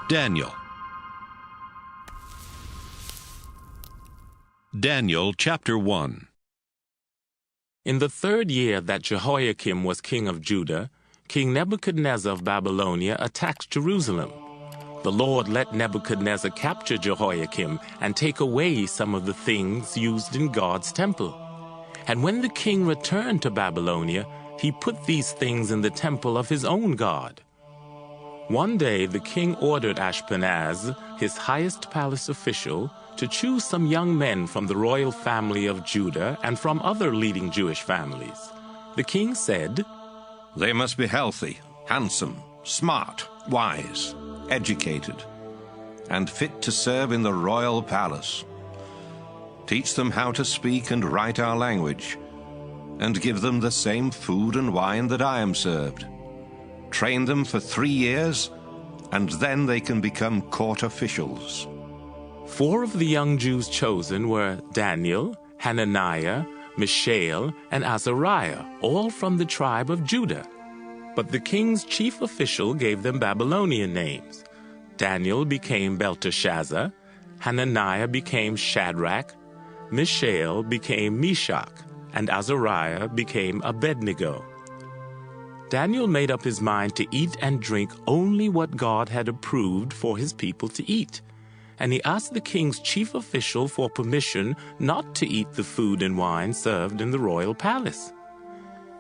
Daniel. Daniel chapter 1. In the 3rd year that Jehoiakim was king of Judah, King Nebuchadnezzar of Babylonia attacked Jerusalem. The Lord let Nebuchadnezzar capture Jehoiakim and take away some of the things used in God's temple. And when the king returned to Babylonia, he put these things in the temple of his own God. One day the king ordered Ashpenaz, his highest palace official, to choose some young men from the royal family of Judah and from other leading Jewish families. The king said, "They must be healthy, handsome, smart, wise, educated, and fit to serve in the royal palace. Teach them how to speak and write our language, and give them the same food and wine that I am served. Train them for 3 years, and then they can become court officials." 4 of the young Jews chosen were Daniel, Hananiah, Mishael, and Azariah, all from the tribe of Judah. But the king's chief official gave them Babylonian names. Daniel became Belteshazzar, Hananiah became Shadrach, Mishael became Meshach, and Azariah became Abednego. Daniel made up his mind to eat and drink only what God had approved for his people to eat, and he asked the king's chief official for permission not to eat the food and wine served in the royal palace.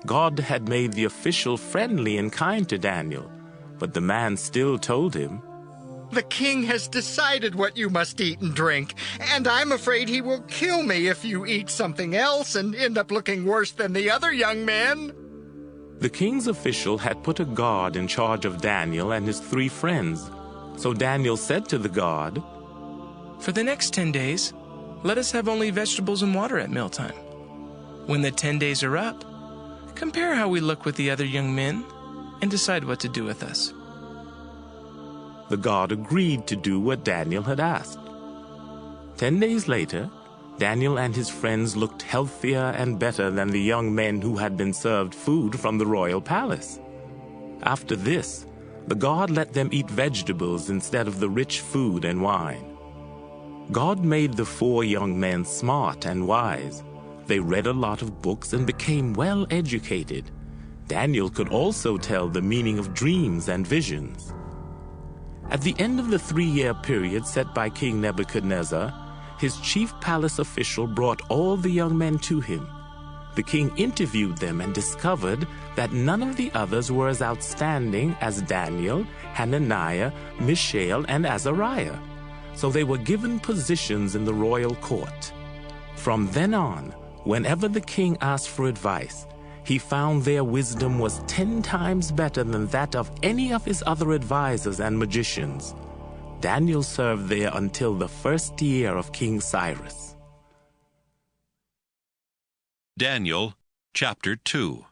God had made the official friendly and kind to Daniel, but the man still told him, "The king has decided what you must eat and drink, and I'm afraid he will kill me if you eat something else and end up looking worse than the other young men." The king's official had put a guard in charge of Daniel and his 3 friends. So Daniel said to the guard, "For the next 10 days, let us have only vegetables and water at mealtime. When the 10 days are up, compare how we look with the other young men and decide what to do with us." The guard agreed to do what Daniel had asked. 10 days later, Daniel and his friends looked healthier and better than the young men who had been served food from the royal palace. After this, the guard let them eat vegetables instead of the rich food and wine. God made the 4 young men smart and wise. They read a lot of books and became well educated. Daniel could also tell the meaning of dreams and visions. At the end of the 3-year period set by King Nebuchadnezzar, his chief palace official brought all the young men to him. The king interviewed them and discovered that none of the others were as outstanding as Daniel, Hananiah, Mishael, and Azariah. So they were given positions in the royal court. From then on, whenever the king asked for advice, he found their wisdom was 10 times better than that of any of his other advisors and magicians. Daniel served there until the 1st year of King Cyrus. Daniel chapter 2.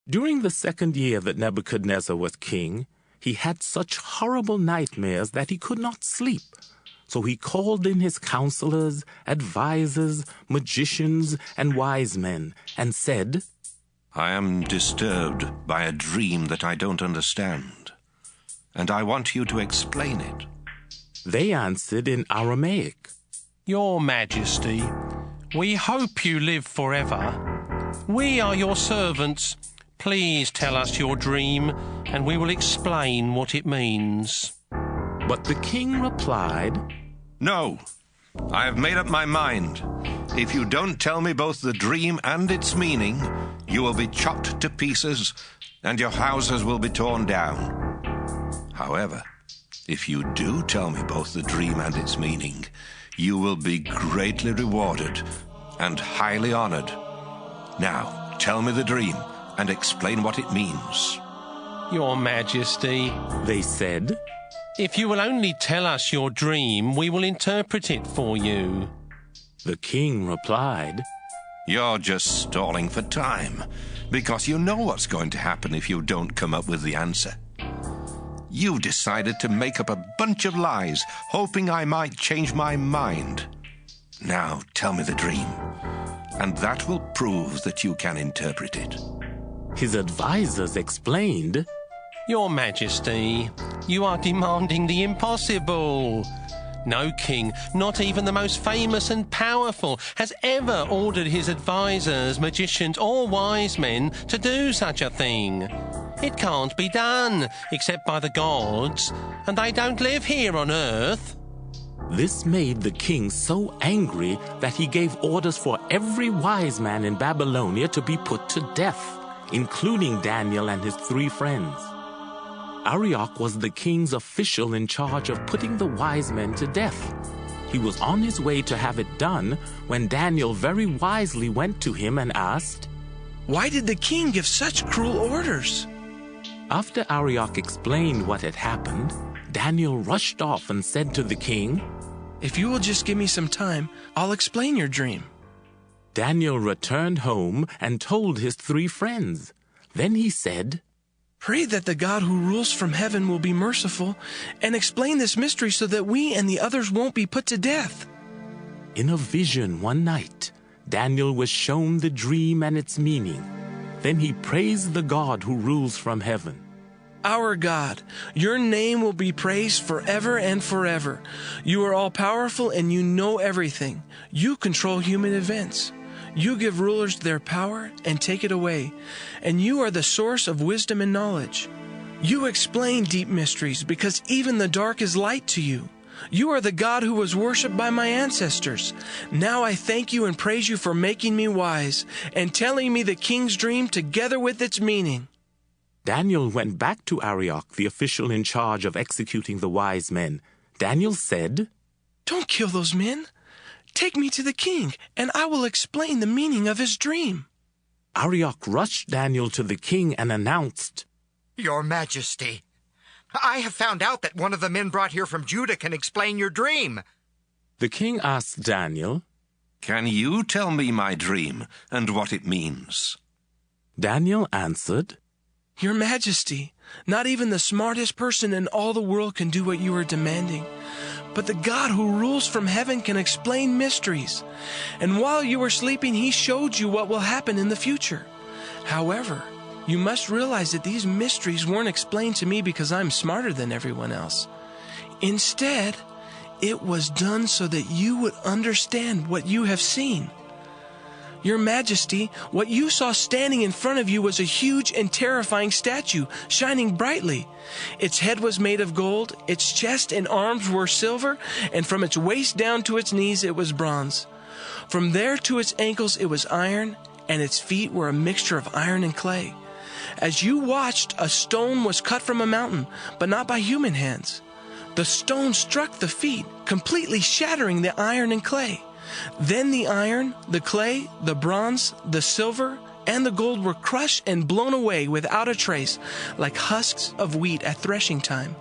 During the 2nd year that Nebuchadnezzar was king, he had such horrible nightmares that he could not sleep. So he called in his counselors, advisors, magicians, and wise men, and said, "I am disturbed by a dream that I don't understand, and I want you to explain it." They answered in Aramaic, "Your Majesty, we hope you live forever. We are your servants. Please tell us your dream, and we will explain what it means." But the king replied, "No, I have made up my mind. If you don't tell me both the dream and its meaning, you will be chopped to pieces, and your houses will be torn down. However, if you do tell me both the dream and its meaning, you will be greatly rewarded and highly honored. Now, tell me the dream and explain what it means." "Your Majesty," they said, "if you will only tell us your dream, we will interpret it for you." The king replied, "You're just stalling for time, because you know what's going to happen if you don't come up with the answer. You decided to make up a bunch of lies, hoping I might change my mind. Now tell me the dream, and that will prove that you can interpret it." His advisors explained, Your Majesty, you are demanding the impossible. No king, not even the most famous and powerful, has ever ordered his advisors, magicians or wise men to do such a thing. It can't be done, except by the gods, and they don't live here on earth. This made the king so angry that he gave orders for every wise man in Babylonia to be put to death, including Daniel and his 3 friends. Arioch was the king's official in charge of putting the wise men to death. He was on his way to have it done when Daniel very wisely went to him and asked, "Why did the king give such cruel orders?" After Arioch explained what had happened, Daniel rushed off and said to the king, "If you will just give me some time, I'll explain your dream." Daniel returned home and told his 3 friends. Then he said, "Pray that the God who rules from heaven will be merciful and explain this mystery so that we and the others won't be put to death." In a vision one night, Daniel was shown the dream and its meaning. Then he praised the God who rules from heaven. "Our God, your name will be praised forever and forever. You are all-powerful and you know everything. You control human events. You give rulers their power and take it away, and you are the source of wisdom and knowledge. You explain deep mysteries because even the dark is light to you. You are the God who was worshipped by my ancestors. Now I thank you and praise you for making me wise and telling me the king's dream together with its meaning." Daniel went back to Arioch, the official in charge of executing the wise men. Daniel said, "Don't kill those men. Take me to the king, and I will explain the meaning of his dream." Arioch rushed Daniel to the king and announced, Your Majesty, I have found out that one of the men brought here from Judah can explain your dream. The king asked Daniel, Can you tell me my dream and what it means? Daniel answered, "Your Majesty, not even the smartest person in all the world can do what you are demanding. But the God who rules from heaven can explain mysteries. And while you were sleeping, he showed you what will happen in the future. However, you must realize that these mysteries weren't explained to me because I'm smarter than everyone else. Instead, it was done so that you would understand what you have seen. Your Majesty, what you saw standing in front of you was a huge and terrifying statue, shining brightly. Its head was made of gold, its chest and arms were silver, and from its waist down to its knees it was bronze. From there to its ankles it was iron, and its feet were a mixture of iron and clay. As you watched, a stone was cut from a mountain, but not by human hands. The stone struck the feet, completely shattering the iron and clay. Then the iron, the clay, the bronze, the silver, and the gold were crushed and blown away without a trace, like husks of wheat at threshing time.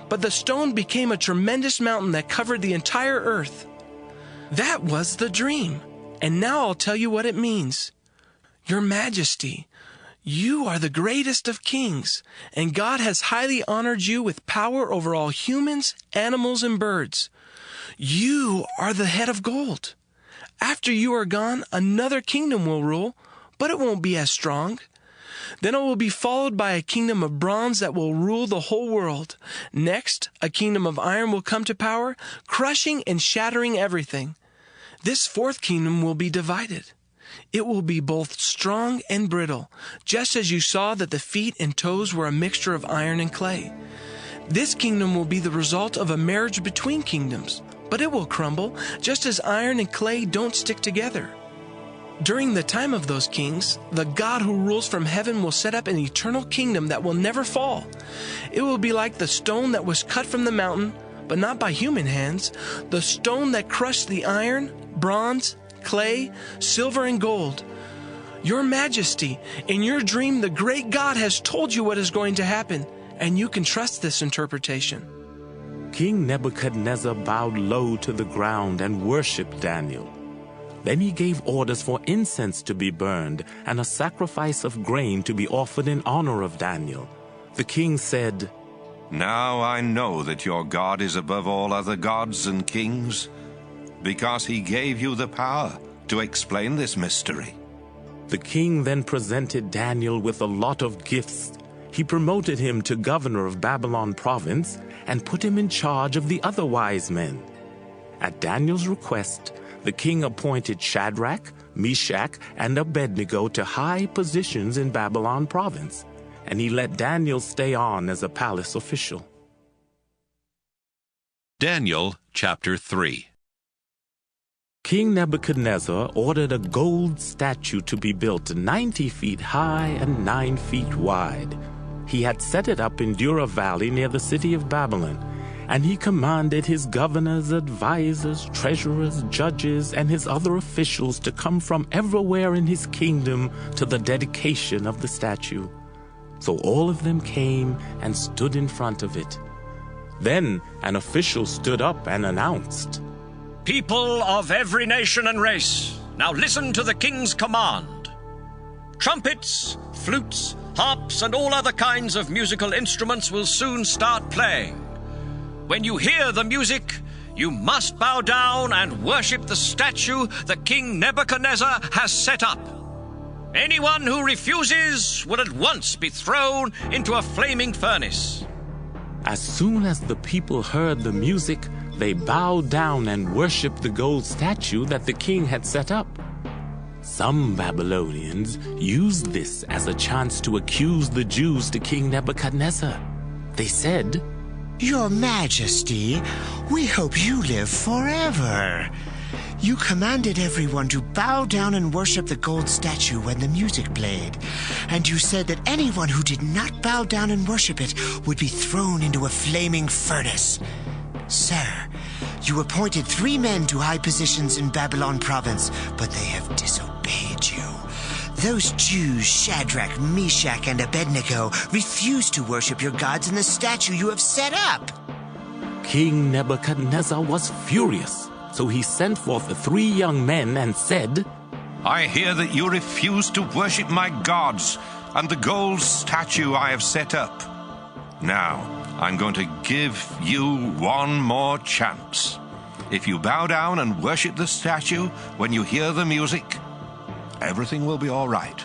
But the stone became a tremendous mountain that covered the entire earth. That was the dream, and now I'll tell you what it means. Your Majesty, you are the greatest of kings, and God has highly honored you with power over all humans, animals, and birds. You are the head of gold. After you are gone, another kingdom will rule, but it won't be as strong. Then it will be followed by a kingdom of bronze that will rule the whole world. Next, a kingdom of iron will come to power, crushing and shattering everything. This fourth kingdom will be divided. It will be both strong and brittle, just as you saw that the feet and toes were a mixture of iron and clay. This kingdom will be the result of a marriage between kingdoms, but it will crumble, just as iron and clay don't stick together. During the time of those kings, the God who rules from heaven will set up an eternal kingdom that will never fall. It will be like the stone that was cut from the mountain, but not by human hands, the stone that crushed the iron, bronze, clay, silver, and gold. Your Majesty, in your dream, the great God has told you what is going to happen, and you can trust this interpretation." King Nebuchadnezzar bowed low to the ground and worshipped Daniel. Then he gave orders for incense to be burned and a sacrifice of grain to be offered in honor of Daniel. The king said, Now I know that your God is above all other gods and kings, because he gave you the power to explain this mystery. The king then presented Daniel with a lot of gifts. he promoted him to governor of Babylon province and put him in charge of the other wise men. At Daniel's request, the king appointed Shadrach, Meshach, and Abednego to high positions in Babylon province, and he let Daniel stay on as a palace official. Daniel chapter 3. King Nebuchadnezzar ordered a gold statue to be built 90 feet high and 9 feet wide. He had set it up in Dura Valley near the city of Babylon, and he commanded his governors, advisors, treasurers, judges, and his other officials to come from everywhere in his kingdom to the dedication of the statue. So all of them came and stood in front of it. Then an official stood up and announced, "People of every nation and race, now listen to the king's command. Trumpets, flutes, harps, and all other kinds of musical instruments will soon start playing. When you hear the music, you must bow down and worship the statue that King Nebuchadnezzar has set up. Anyone who refuses will at once be thrown into a flaming furnace." As soon as the people heard the music, they bowed down and worshipped the gold statue that the king had set up. Some Babylonians used this as a chance to accuse the Jews to King Nebuchadnezzar. They said, "Your Majesty, we hope you live forever. You commanded everyone to bow down and worship the gold statue when the music played, and you said that anyone who did not bow down and worship it would be thrown into a flaming furnace. Sir, you appointed 3 men to high positions in Babylon province, but they have disobeyed you. Those Jews, Shadrach, Meshach, and Abednego, refused to worship your gods in the statue you have set up." King Nebuchadnezzar was furious, so he sent forth the 3 young men and said, I hear that you refuse to worship my gods and the gold statue I have set up. Now, I'm going to give you one more chance. If you bow down and worship the statue when you hear the music, everything will be all right.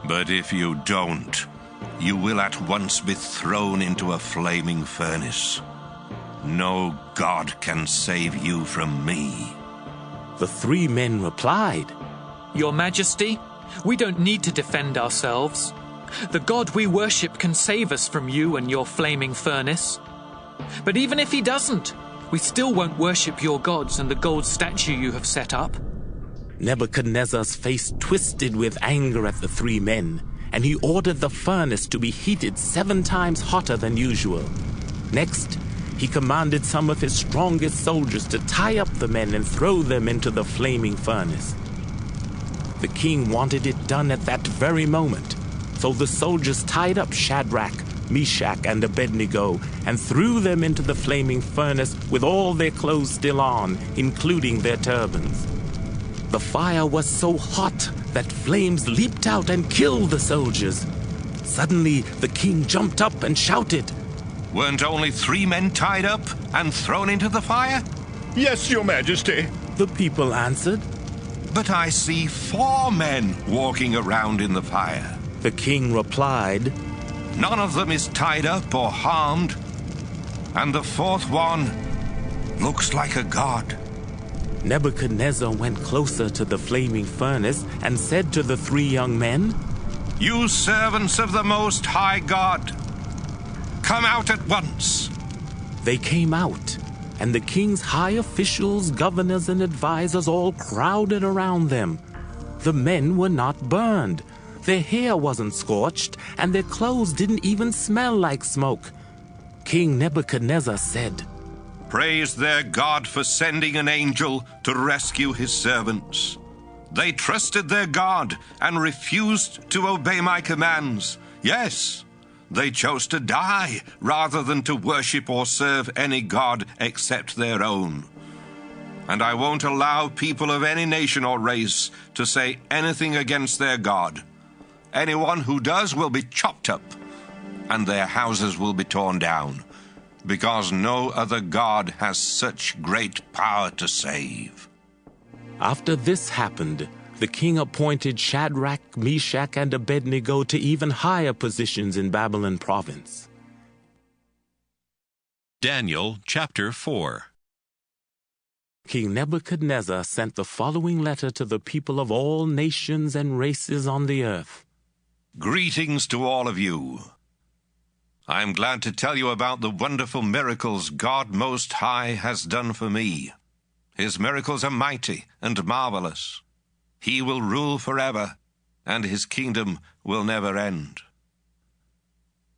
But if you don't, you will at once be thrown into a flaming furnace. No god can save you from me." The 3 men replied, "Your Majesty, we don't need to defend ourselves. The God we worship can save us from you and your flaming furnace. But even if he doesn't, we still won't worship your gods and the gold statue you have set up." Nebuchadnezzar's face twisted with anger at the 3 men, and he ordered the furnace to be heated 7 times hotter than usual. Next, he commanded some of his strongest soldiers to tie up the men and throw them into the flaming furnace. The king wanted it done at that very moment, so the soldiers tied up Shadrach, Meshach, and Abednego and threw them into the flaming furnace with all their clothes still on, including their turbans. The fire was so hot that flames leaped out and killed the soldiers. Suddenly, the king jumped up and shouted, Weren't only 3 men tied up and thrown into the fire? "Yes, Your Majesty." The people answered. But I see 4 men walking around in the fire. The king replied, None of them is tied up or harmed, and the 4th one looks like a god. Nebuchadnezzar went closer to the flaming furnace and said to the 3 young men, You servants of the Most High God, come out at once. They came out, and the king's high officials, governors, and advisors all crowded around them. The men were not burned. Their hair wasn't scorched, and their clothes didn't even smell like smoke. King Nebuchadnezzar said, Praise their God for sending an angel to rescue his servants. They trusted their God and refused to obey my commands. Yes, they chose to die rather than to worship or serve any god except their own. And I won't allow people of any nation or race to say anything against their God. Anyone who does will be chopped up, and their houses will be torn down, because no other God has such great power to save. After this happened, the king appointed Shadrach, Meshach, and Abednego to even higher positions in Babylon province. Daniel chapter 4. King Nebuchadnezzar sent the following letter to the people of all nations and races on the earth. Greetings to all of you. I am glad to tell you about the wonderful miracles God Most High has done for me. His miracles are mighty and marvelous. He will rule forever, and his kingdom will never end.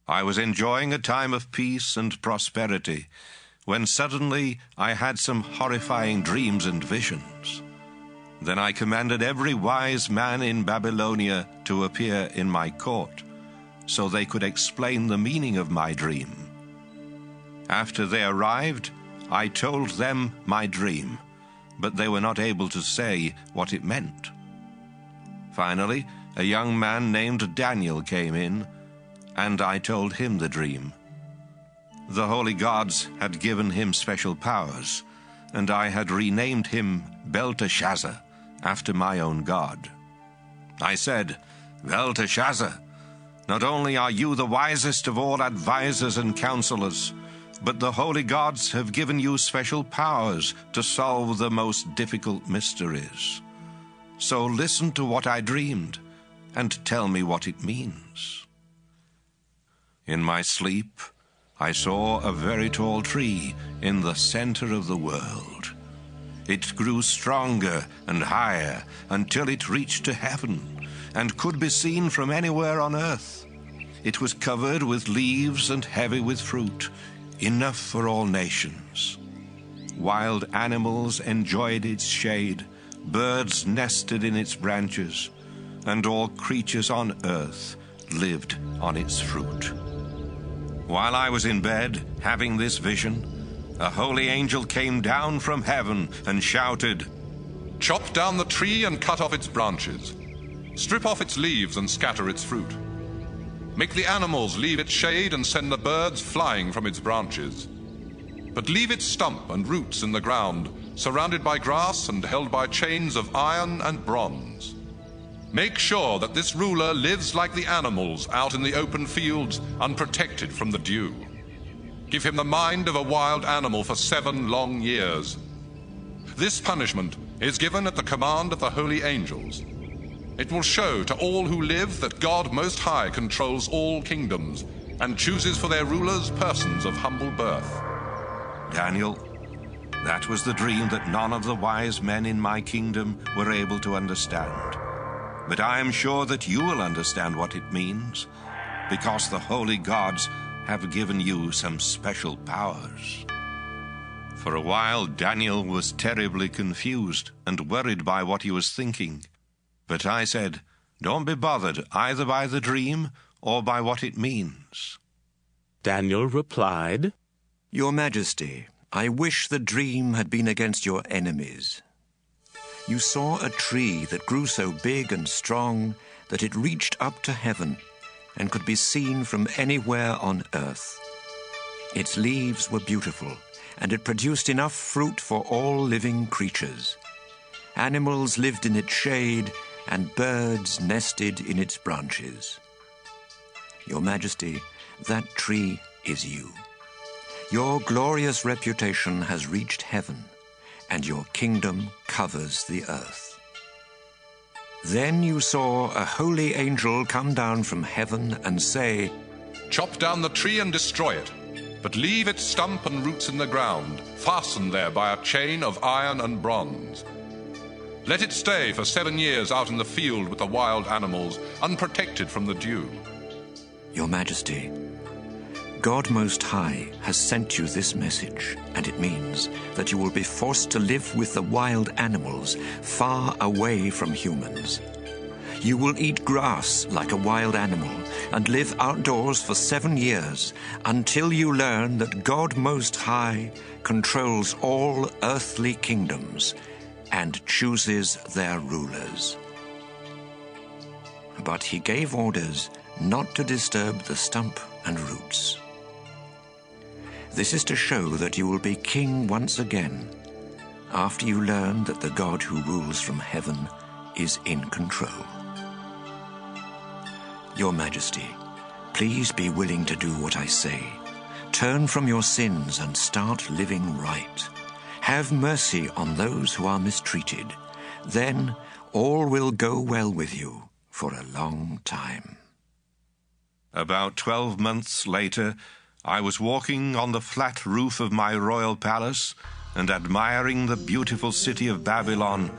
I was enjoying a time of peace and prosperity when suddenly I had some horrifying dreams and visions. Then I commanded every wise man in Babylonia to appear in my court, so they could explain the meaning of my dream. After they arrived, I told them my dream, but they were not able to say what it meant. Finally, a young man named Daniel came in, and I told him the dream. The holy gods had given him special powers, and I had renamed him Belteshazzar, after my own god. I said, "Belteshazzar, not only are you the wisest of all advisors and counselors, but the holy gods have given you special powers to solve the most difficult mysteries. So listen to what I dreamed, and tell me what it means." In my sleep, I saw a very tall tree in the center of the world. It grew stronger and higher until it reached to heaven and could be seen from anywhere on earth. It was covered with leaves and heavy with fruit, enough for all nations. Wild animals enjoyed its shade, birds nested in its branches, and all creatures on earth lived on its fruit. While I was in bed, having this vision, a holy angel came down from heaven and shouted, "Chop down the tree and cut off its branches. Strip off its leaves and scatter its fruit. Make the animals leave its shade and send the birds flying from its branches. But leave its stump and roots in the ground, surrounded by grass and held by chains of iron and bronze. Make sure that this ruler lives like the animals out in the open fields, unprotected from the dew. Give him the mind of a wild animal for 7 long years. This punishment is given at the command of the holy angels. It will show to all who live that God Most High controls all kingdoms and chooses for their rulers persons of humble birth." Daniel, that was the dream that none of the wise men in my kingdom were able to understand. But I am sure that you will understand what it means, because the holy gods have given you some special powers. For a while, Daniel was terribly confused and worried by what he was thinking. But I said, "Don't be bothered either by the dream or by what it means." Daniel replied, "Your Majesty, I wish the dream had been against your enemies. You saw a tree that grew so big and strong that it reached up to heaven and could be seen from anywhere on earth. Its leaves were beautiful, and it produced enough fruit for all living creatures. Animals lived in its shade, and birds nested in its branches. Your Majesty, that tree is you. Your glorious reputation has reached heaven, and your kingdom covers the earth. Then you saw a holy angel come down from heaven and say, "Chop down the tree and destroy it, but leave its stump and roots in the ground, fastened there by a chain of iron and bronze. Let it stay for 7 years out in the field with the wild animals, unprotected from the dew." Your Majesty, God Most High has sent you this message, and it means that you will be forced to live with the wild animals far away from humans. You will eat grass like a wild animal and live outdoors for 7 years until you learn that God Most High controls all earthly kingdoms and chooses their rulers. But he gave orders not to disturb the stump and roots. This is to show that you will be king once again, after you learn that the God who rules from heaven is in control. Your Majesty, please be willing to do what I say. Turn from your sins and start living right. Have mercy on those who are mistreated. Then all will go well with you for a long time. About 12 months later, I was walking on the flat roof of my royal palace and admiring the beautiful city of Babylon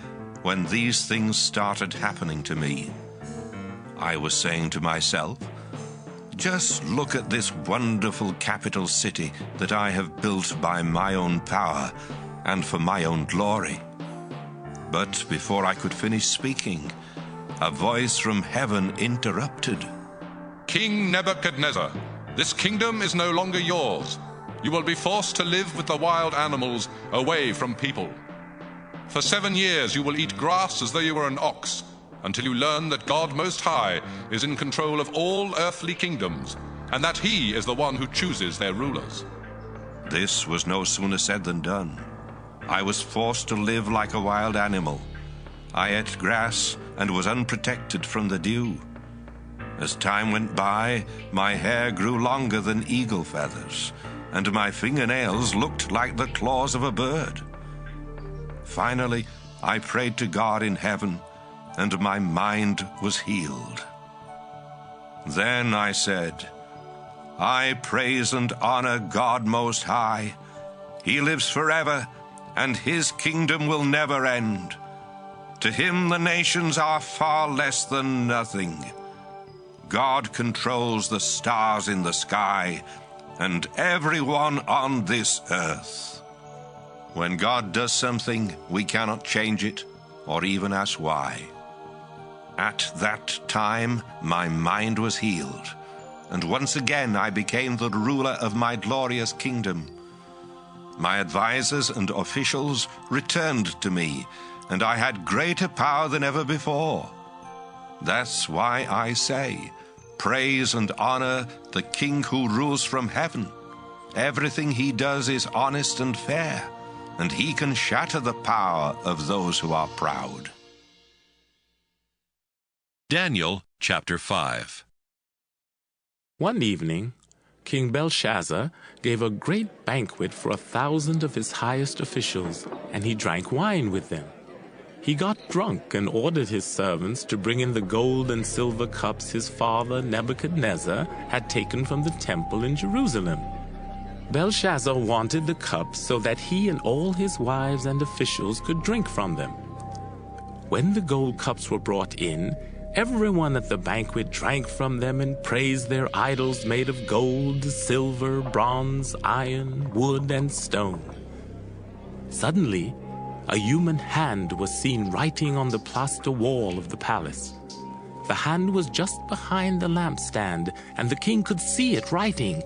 when these things started happening to me. I was saying to myself, just look at this wonderful capital city that I have built by my own power and for my own glory. But before I could finish speaking, a voice from heaven interrupted. King Nebuchadnezzar, this kingdom is no longer yours. You will be forced to live with the wild animals away from people. For 7 years you will eat grass as though you were an ox, until you learn that God Most High is in control of all earthly kingdoms, and that He is the one who chooses their rulers. This was no sooner said than done. I was forced to live like a wild animal. I ate grass and was unprotected from the dew. As time went by, my hair grew longer than eagle feathers, and my fingernails looked like the claws of a bird. Finally, I prayed to God in heaven, and my mind was healed. Then I said, I praise and honor God Most High. He lives forever, and His kingdom will never end. To Him the nations are far less than nothing. God controls the stars in the sky and everyone on this earth. When God does something, we cannot change it or even ask why. At that time, my mind was healed, and once again I became the ruler of my glorious kingdom. My advisors and officials returned to me, and I had greater power than ever before. That's why I say, praise and honor the King who rules from heaven. Everything He does is honest and fair, and He can shatter the power of those who are proud. Daniel chapter 5. One evening, King Belshazzar gave a great banquet for 1,000 of his highest officials, and he drank wine with them. He got drunk and ordered his servants to bring in the gold and silver cups his father Nebuchadnezzar had taken from the temple in Jerusalem. Belshazzar wanted the cups so that he and all his wives and officials could drink from them. When the gold cups were brought in, everyone at the banquet drank from them and praised their idols made of gold, silver, bronze, iron, wood, and stone. Suddenly, a human hand was seen writing on the plaster wall of the palace. The hand was just behind the lampstand, and the king could see it writing.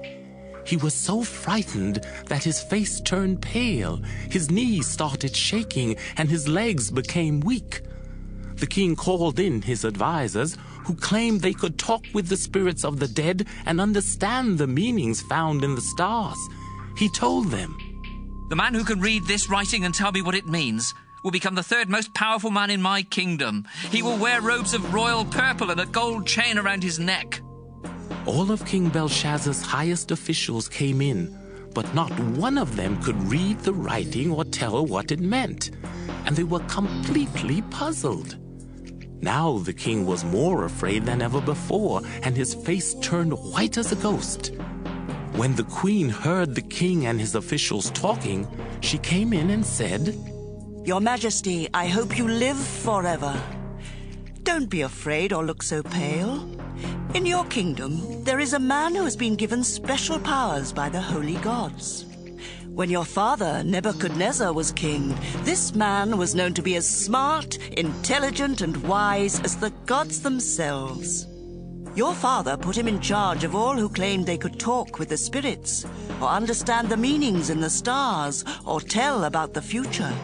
He was so frightened that his face turned pale, his knees started shaking, and his legs became weak. The king called in his advisors, who claimed they could talk with the spirits of the dead and understand the meanings found in the stars. He told them, The man who can read this writing and tell me what it means will become the third most powerful man in my kingdom. He will wear robes of royal purple and a gold chain around his neck. All of King Belshazzar's highest officials came in, but not one of them could read the writing or tell what it meant, and they were completely puzzled. Now the king was more afraid than ever before, and his face turned white as a ghost. When the queen heard the king and his officials talking, she came in and said, Your Majesty, I hope you live forever. Don't be afraid or look so pale. In your kingdom, there is a man who has been given special powers by the holy gods. When your father, Nebuchadnezzar, was king, this man was known to be as smart, intelligent, and wise as the gods themselves. Your father put him in charge of all who claimed they could talk with the spirits, or understand the meanings in the stars, or tell about the future.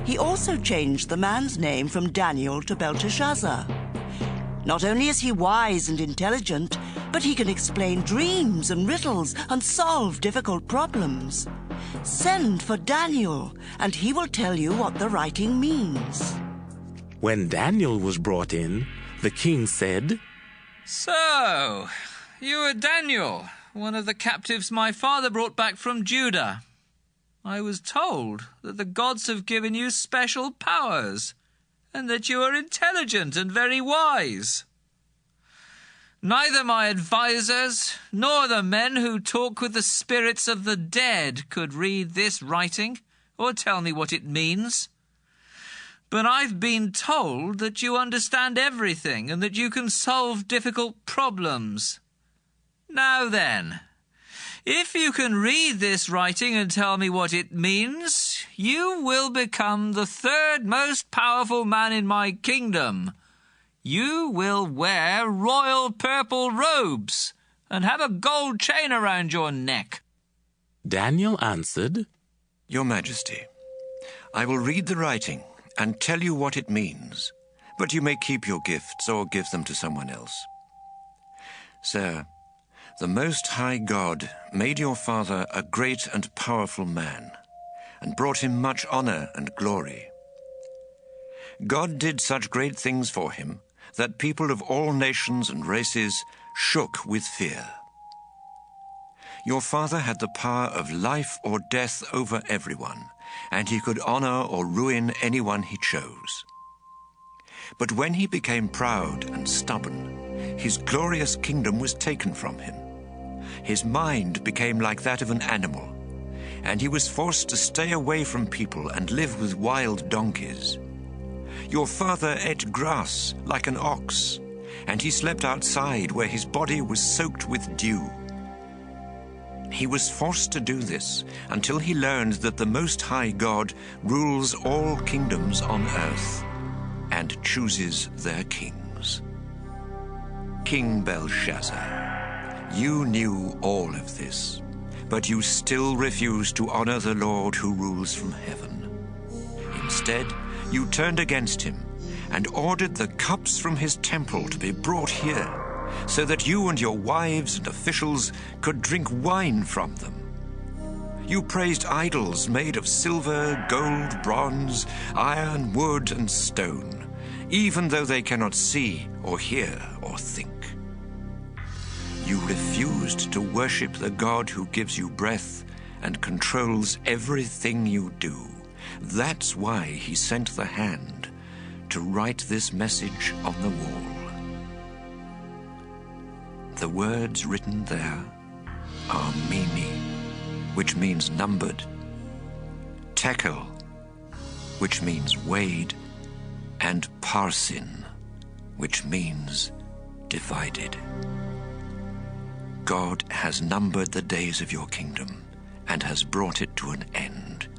He also changed the man's name from Daniel to Belteshazzar. Not only is he wise and intelligent, but he can explain dreams and riddles and solve difficult problems. Send for Daniel, and he will tell you what the writing means. When Daniel was brought in, the king said, So, you are Daniel, one of the captives my father brought back from Judah. I was told that the gods have given you special powers, and that you are intelligent and very wise. Neither my advisers nor the men who talk with the spirits of the dead could read this writing or tell me what it means. But I've been told that you understand everything and that you can solve difficult problems. Now then, if you can read this writing and tell me what it means, you will become the third most powerful man in my kingdom. You will wear royal purple robes and have a gold chain around your neck. Daniel answered, Your Majesty, I will read the writing and tell you what it means, but you may keep your gifts or give them to someone else. Sir, the Most High God made your father a great and powerful man, and brought him much honor and glory. God did such great things for him that people of all nations and races shook with fear. Your father had the power of life or death over everyone, and he could honor or ruin anyone he chose. But when he became proud and stubborn, his glorious kingdom was taken from him. His mind became like that of an animal, and he was forced to stay away from people and live with wild donkeys. Your father ate grass like an ox, and he slept outside where his body was soaked with dew. He was forced to do this until he learned that the Most High God rules all kingdoms on earth and chooses their kings. King Belshazzar, you knew all of this, but you still refused to honor the Lord who rules from heaven. Instead, you turned against him and ordered the cups from his temple to be brought here, so that you and your wives and officials could drink wine from them. You praised idols made of silver, gold, bronze, iron, wood, and stone, even though they cannot see or hear or think. You refused to worship the God who gives you breath and controls everything you do. That's why he sent the hand to write this message on the wall. The words written there are Mimi, which means numbered, Tekel, which means weighed, and Parsin, which means divided. God has numbered the days of your kingdom and has brought it to an end.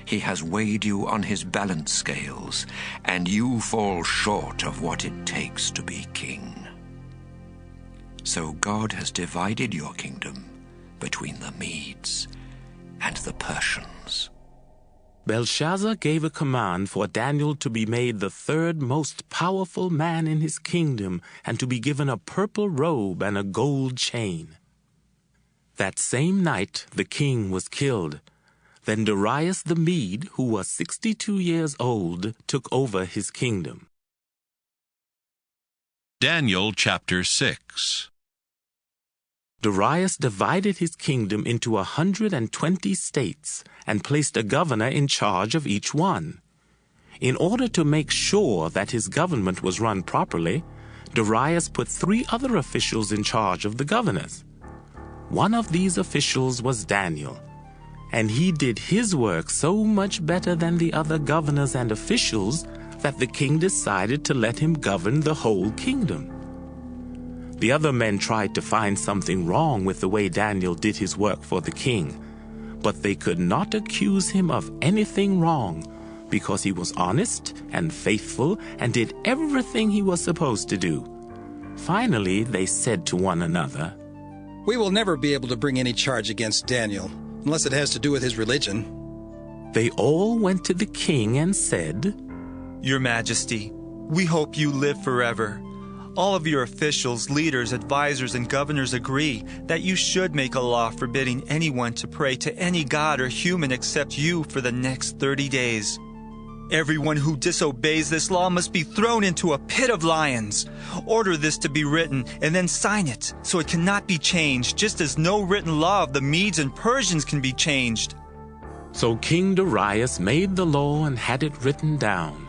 He has weighed you on his balance scales, and you fall short of what it takes to be king. So God has divided your kingdom between the Medes and the Persians. Belshazzar gave a command for Daniel to be made the third most powerful man in his kingdom and to be given a purple robe and a gold chain. That same night the king was killed. Then Darius the Mede, who was 62 years old, took over his kingdom. Daniel chapter 6. Darius divided his kingdom into 120 states and placed a governor in charge of each one. In order to make sure that his government was run properly, Darius put 3 other officials in charge of the governors. One of these officials was Daniel, and he did his work so much better than the other governors and officials that the king decided to let him govern the whole kingdom. The other men tried to find something wrong with the way Daniel did his work for the king, but they could not accuse him of anything wrong because he was honest and faithful and did everything he was supposed to do. Finally, they said to one another, "We will never be able to bring any charge against Daniel, unless it has to do with his religion." They all went to the king and said, "Your Majesty, we hope you live forever. All of your officials, leaders, advisors, and governors agree that you should make a law forbidding anyone to pray to any god or human except you for the next 30 days. Everyone who disobeys this law must be thrown into a pit of lions. Order this to be written, and then sign it, so it cannot be changed, just as no written law of the Medes and Persians can be changed. So King Darius made the law and had it written down.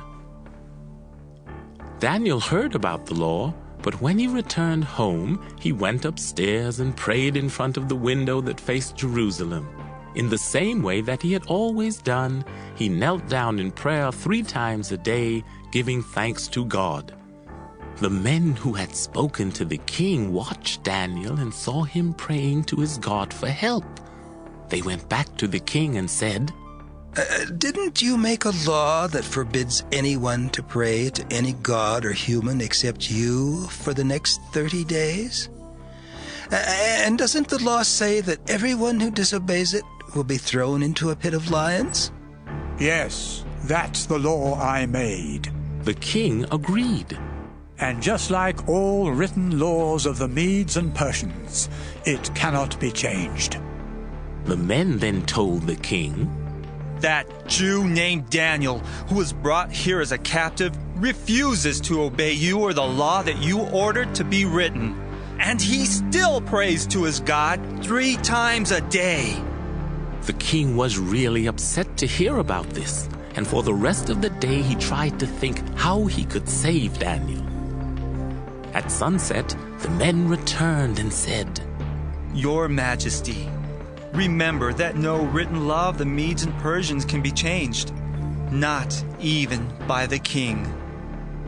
Daniel heard about the law, but when he returned home, he went upstairs and prayed in front of the window that faced Jerusalem. In the same way that he had always done, he knelt down in prayer 3 times a day, giving thanks to God. The men who had spoken to the king watched Daniel and saw him praying to his God for help. They went back to the king and said, Didn't you make a law that forbids anyone to pray to any god or human except you for the next 30 days? And doesn't the law say that everyone who disobeys it will be thrown into a pit of lions? Yes, that's the law I made. The king agreed. And just like all written laws of the Medes and Persians, it cannot be changed. The men then told the king, That Jew named Daniel, who was brought here as a captive, refuses to obey you or the law that you ordered to be written. And he still prays to his God 3 times a day. The king was really upset to hear about this, and for the rest of the day he tried to think how he could save Daniel. At sunset, the men returned and said, Your Majesty, remember that no written law of the Medes and Persians can be changed, not even by the king.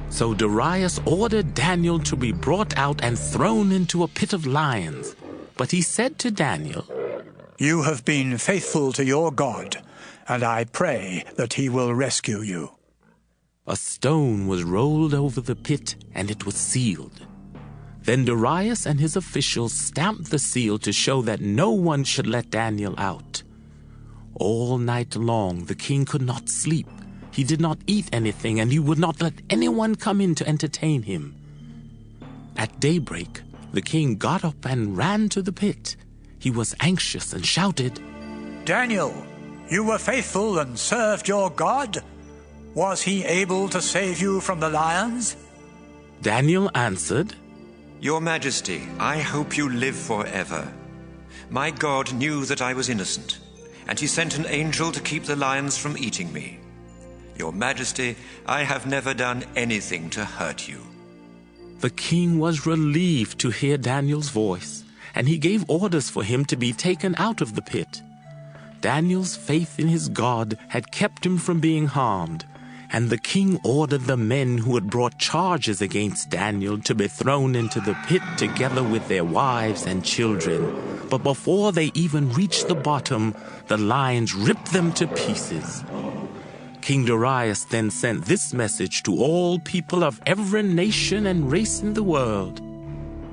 So Darius ordered Daniel to be brought out and thrown into a pit of lions. But he said to Daniel, You have been faithful to your God, and I pray that he will rescue you. A stone was rolled over the pit, and it was sealed. Then Darius and his officials stamped the seal to show that no one should let Daniel out. All night long the king could not sleep. He did not eat anything, and he would not let anyone come in to entertain him. At daybreak, the king got up and ran to the pit. He was anxious and shouted, Daniel, you were faithful and served your God. Was he able to save you from the lions? Daniel answered, Your Majesty, I hope you live forever. My God knew that I was innocent, and he sent an angel to keep the lions from eating me. Your Majesty, I have never done anything to hurt you. The king was relieved to hear Daniel's voice, and he gave orders for him to be taken out of the pit. Daniel's faith in his God had kept him from being harmed, and the king ordered the men who had brought charges against Daniel to be thrown into the pit together with their wives and children. But before they even reached the bottom, the lions ripped them to pieces. King Darius then sent this message to all people of every nation and race in the world.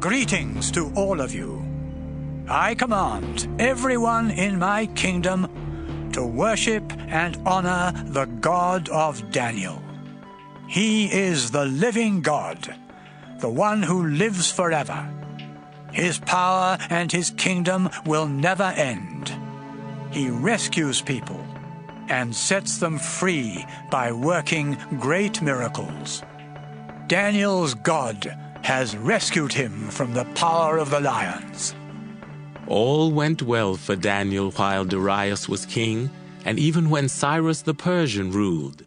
Greetings to all of you. I command everyone in my kingdom to worship and honor the God of Daniel. He is the living God, the one who lives forever. His power and his kingdom will never end. He rescues people and sets them free by working great miracles. Daniel's God has rescued him from the power of the lions. All went well for Daniel while Darius was king, and even when Cyrus the Persian ruled.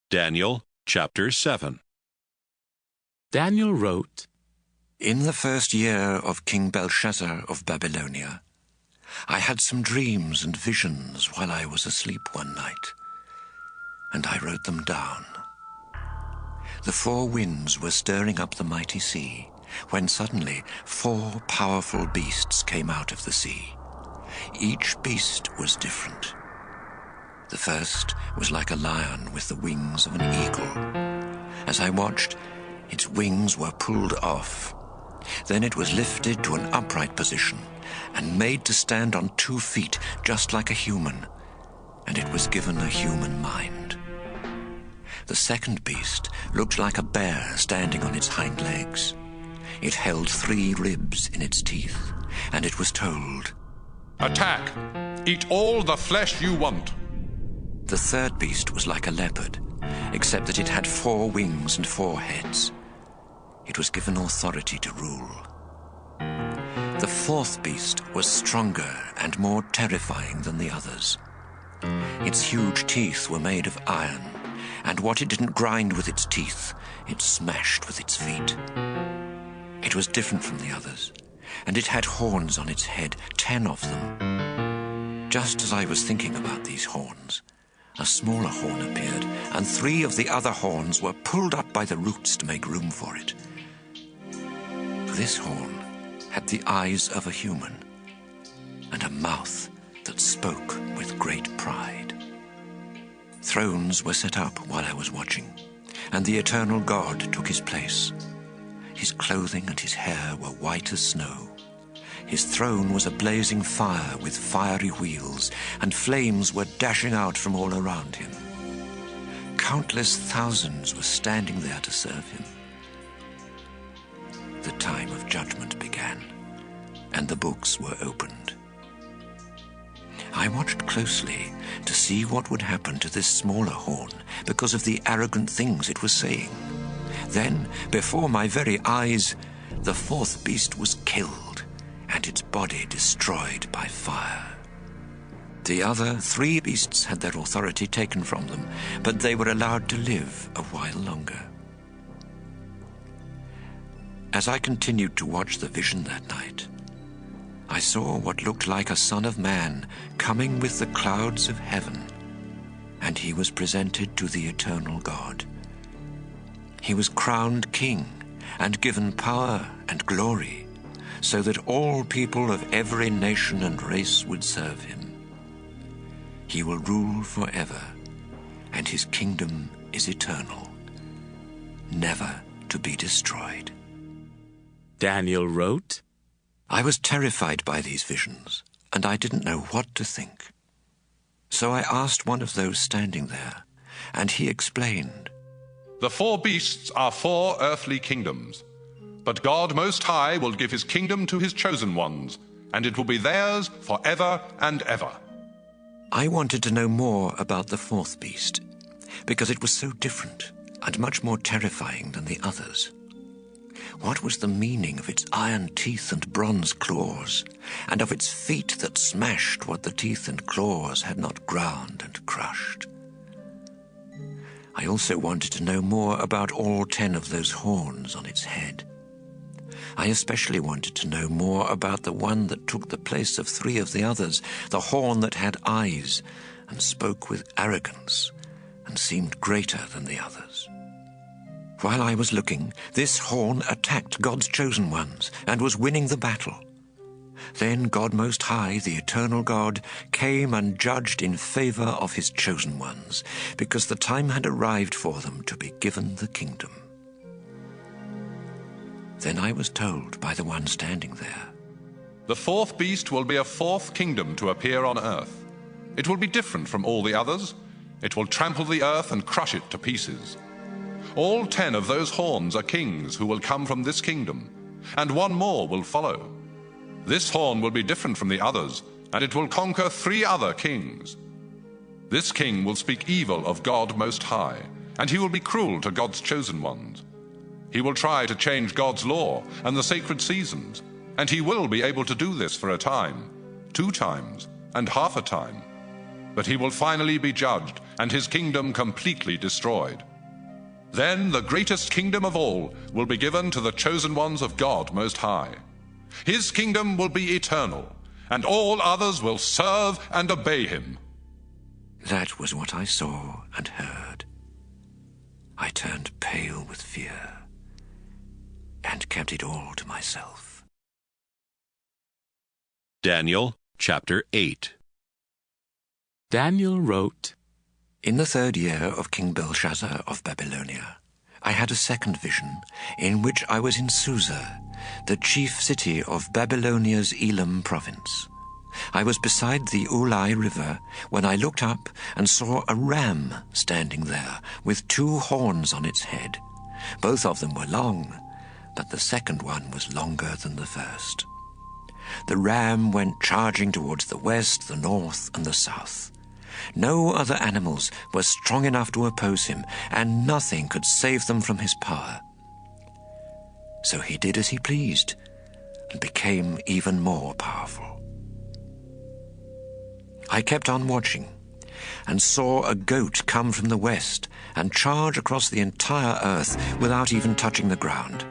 Daniel chapter 7. Daniel wrote, In the first year of King Belshazzar of Babylonia, I had some dreams and visions while I was asleep one night, and I wrote them down. The 4 winds were stirring up the mighty sea, when suddenly 4 powerful beasts came out of the sea. Each beast was different. The first was like a lion with the wings of an eagle. As I watched, its wings were pulled off. Then it was lifted to an upright position and made to stand on 2 feet, just like a human, and it was given a human mind. The second beast looked like a bear standing on its hind legs. It held 3 ribs in its teeth, and it was told, Attack! Eat all the flesh you want. The third beast was like a leopard, except that it had 4 wings and 4 heads. It was given authority to rule. The fourth beast was stronger and more terrifying than the others. Its huge teeth were made of iron, and what it didn't grind with its teeth, it smashed with its feet. It was different from the others, and it had horns on its head, 10 of them. Just as I was thinking about these horns, a smaller horn appeared, and 3 of the other horns were pulled up by the roots to make room for it. This horn had the eyes of a human, and a mouth that spoke with great pride. Thrones were set up while I was watching, and the eternal God took his place. His clothing and his hair were white as snow. His throne was a blazing fire with fiery wheels, and flames were dashing out from all around him. Countless thousands were standing there to serve him. The time of judgment began, and the books were opened. I watched closely to see what would happen to this smaller horn because of the arrogant things it was saying. Then, before my very eyes, the fourth beast was killed and its body destroyed by fire. The other 3 beasts had their authority taken from them, but they were allowed to live a while longer. As I continued to watch the vision that night, I saw what looked like a Son of Man coming with the clouds of heaven, and he was presented to the eternal God. He was crowned king and given power and glory, so that all people of every nation and race would serve him. He will rule forever, and his kingdom is eternal, never to be destroyed. Daniel wrote, I was terrified by these visions, and I didn't know what to think. So I asked one of those standing there, and he explained. The 4 beasts are 4 earthly kingdoms, but God Most High will give his kingdom to his chosen ones, and it will be theirs forever and ever. I wanted to know more about the 4th beast, because it was so different and much more terrifying than the others. What was the meaning of its iron teeth and bronze claws, and of its feet that smashed what the teeth and claws had not ground and crushed? I also wanted to know more about all 10 of those horns on its head. I especially wanted to know more about the one that took the place of 3 of the others, the horn that had eyes and spoke with arrogance and seemed greater than the others. While I was looking, this horn attacked God's chosen ones and was winning the battle. Then God Most High, the eternal God, came and judged in favor of his chosen ones, because the time had arrived for them to be given the kingdom. Then I was told by the one standing there, The 4th beast will be a 4th kingdom to appear on earth. It will be different from all the others. It will trample the earth and crush it to pieces. All 10 of those horns are kings who will come from this kingdom, and 1 more will follow. This horn will be different from the others, and it will conquer 3 other kings. This king will speak evil of God Most High, and he will be cruel to God's chosen ones. He will try to change God's law and the sacred seasons, and he will be able to do this for a time, 2 times, and half a time. But he will finally be judged, and his kingdom completely destroyed. Then the greatest kingdom of all will be given to the chosen ones of God Most High. His kingdom will be eternal, and all others will serve and obey him. That was what I saw and heard. I turned pale with fear and kept it all to myself. Daniel chapter 8. Daniel wrote, In the 3rd year of King Belshazzar of Babylonia, I had a second vision in which I was in Susa, the chief city of Babylonia's Elam province. I was beside the Ulai River when I looked up and saw a ram standing there with 2 horns on its head. Both of them were long, but the second one was longer than the first. The ram went charging towards the west, the north, and the south. No other animals were strong enough to oppose him, and nothing could save them from his power. So he did as he pleased, and became even more powerful. I kept on watching, and saw a goat come from the west and charge across the entire earth without even touching the ground.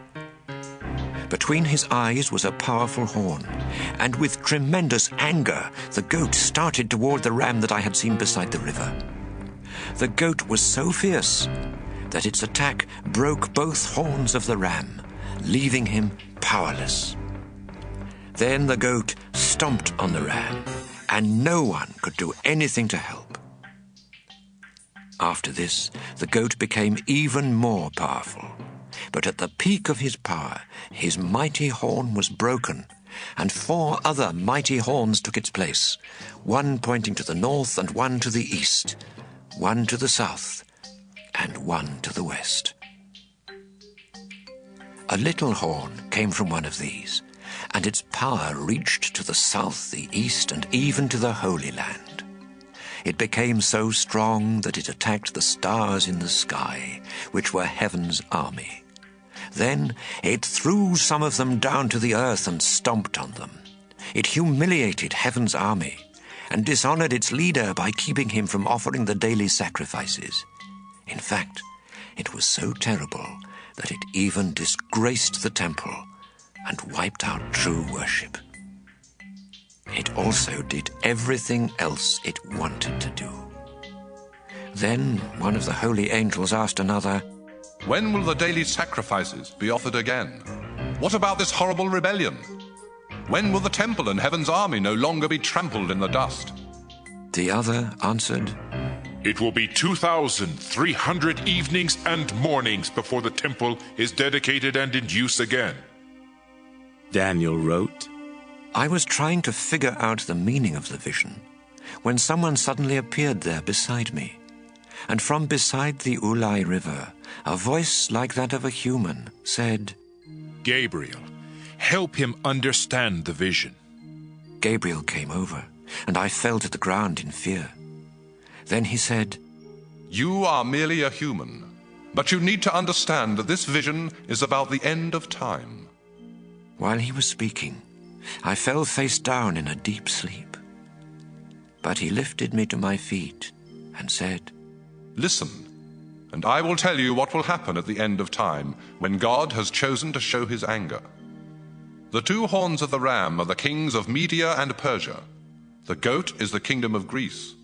Between his eyes was a powerful horn, and with tremendous anger the goat started toward the ram that I had seen beside the river. The goat was so fierce that its attack broke both horns of the ram, leaving him powerless. Then the goat stomped on the ram, and no one could do anything to help. After this, the goat became even more powerful. But at the peak of his power, his mighty horn was broken, and 4 other mighty horns took its place, one pointing to the north and one to the east, one to the south and one to the west. A little horn came from one of these, and its power reached to the south, the east, and even to the Holy Land. It became so strong that it attacked the stars in the sky, which were heaven's army. Then it threw some of them down to the earth and stomped on them. It humiliated heaven's army and dishonored its leader by keeping him from offering the daily sacrifices. In fact, it was so terrible that it even disgraced the temple and wiped out true worship. It also did everything else it wanted to do. Then one of the holy angels asked another, "When will the daily sacrifices be offered again? What about this horrible rebellion? When will the temple and heaven's army no longer be trampled in the dust?" The other answered, "It will be 2,300 evenings and mornings before the temple is dedicated and in use again." Daniel wrote, I was trying to figure out the meaning of the vision when someone suddenly appeared there beside me. And from beside the Ulai River, a voice like that of a human said, "Gabriel, help him understand the vision." Gabriel came over, and I fell to the ground in fear. Then he said, "You are merely a human, but you need to understand that this vision is about the end of time." While he was speaking, I fell face down in a deep sleep. But he lifted me to my feet and said, "Listen, and I will tell you what will happen at the end of time, when God has chosen to show his anger. The 2 horns of the ram are the kings of Media and Persia. The goat is the kingdom of Greece,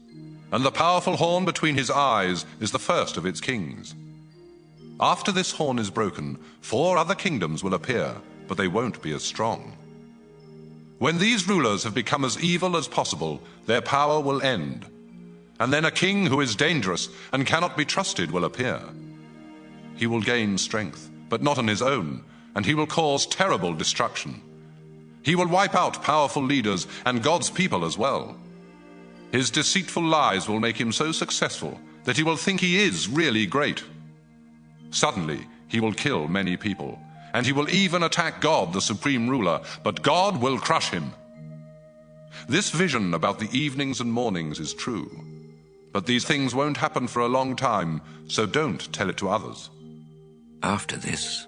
and the powerful horn between his eyes is the first of its kings. After this horn is broken, 4 other kingdoms will appear, but they won't be as strong. When these rulers have become as evil as possible, their power will end. And then a king who is dangerous and cannot be trusted will appear. He will gain strength, but not on his own, and he will cause terrible destruction. He will wipe out powerful leaders and God's people as well. His deceitful lies will make him so successful that he will think he is really great. Suddenly, he will kill many people, and he will even attack God, the supreme ruler, but God will crush him. This vision about the evenings and mornings is true. But these things won't happen for a long time, so don't tell it to others." After this,